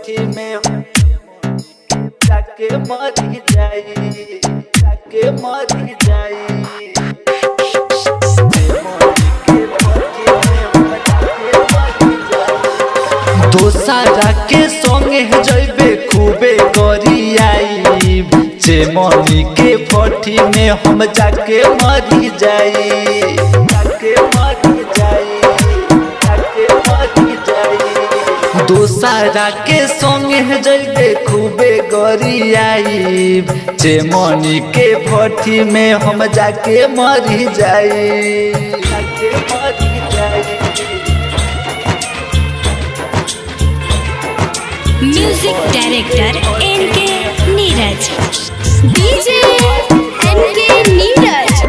भट्टी में जाके मर जाई, जाके मर जाई। दोसारा के संगे जइबे खूबे करियाई, चेमनी के भट्टी में हम जाके मर जाई, जाके मर जाई, जाके मर जाई। दोसारा के संगे जइबे खूबे करियाई, चेमनी के भट्टी में हम जाके मर जाई, जाके मर जाई। म्यूजिक डायरेक्टर एनके नीरज, डीजे एनके नीरज,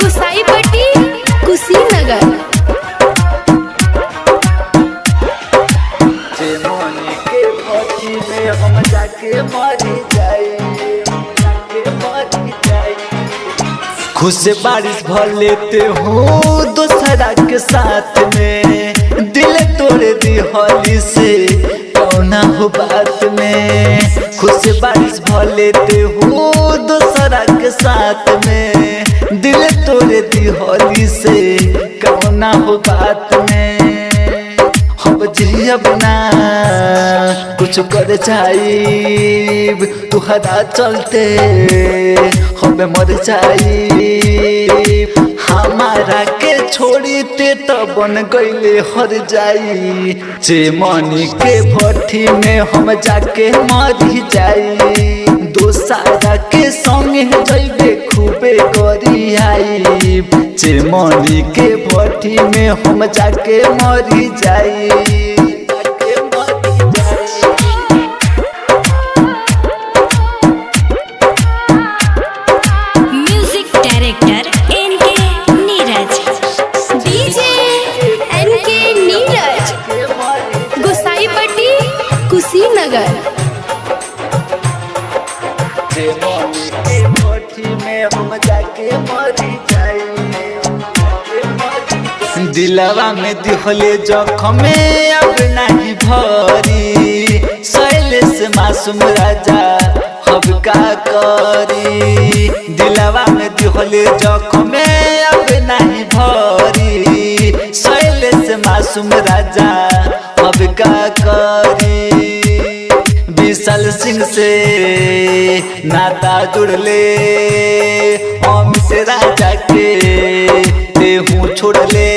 गोसाईपट्टी कुशीनगर। चेमनी के भट्टी में हम जाके मर जाई, जाके मर जाई। खुद से बारिश भर लेते हो दोसरा के साथ में, दिल तोड़ दी होली से कौना हो बात में। खुद से बारिश भर लेते हो दोसरा के साथ में, दिल तोड़ दी होली से कौना हो बात में। हम जियब ना कुछ कर जाइब, तुहरा चलते हम मर जाइब। हमारा के छोड़ी ते तो बन गईले हर जाई, चेमनी के भट्टी में हम जाके मर जाई। दोसारा के संगे जइबे खूबे करियाई, चेमनी के भट्टी में हम जाके मर जाई, जाके मर जाई। म्यूजिक डायरेक्टर एनके नीरज, डीजे एनके नीरज, गोसाईपट्टी कुशीनगर। चेमनी के भट्टी में हम जाके मर जाई, जाके मर जाई। दिलवा में दिखले जख्म अब नहीं भरी, शैलेश मासूम राजा अब का करी। दिलवा में दिखले जख्म अब नहीं भरी, शैलेश मासूम राजा अब का करी। विशाल सिंह से नाता जुड़ले, अमित राजा के तेहू छोड़ले।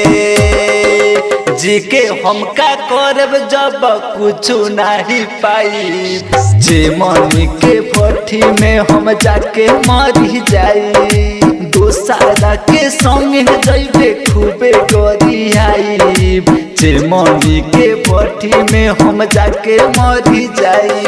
जी के हम का करब जब कुछ नहीं पाई, चेमनी के भट्टी में हम जाके मर जाई। दोसारा के संगे जइबे खूबे करियाई, चेमनी के भट्टी में हम जाके मर जाई।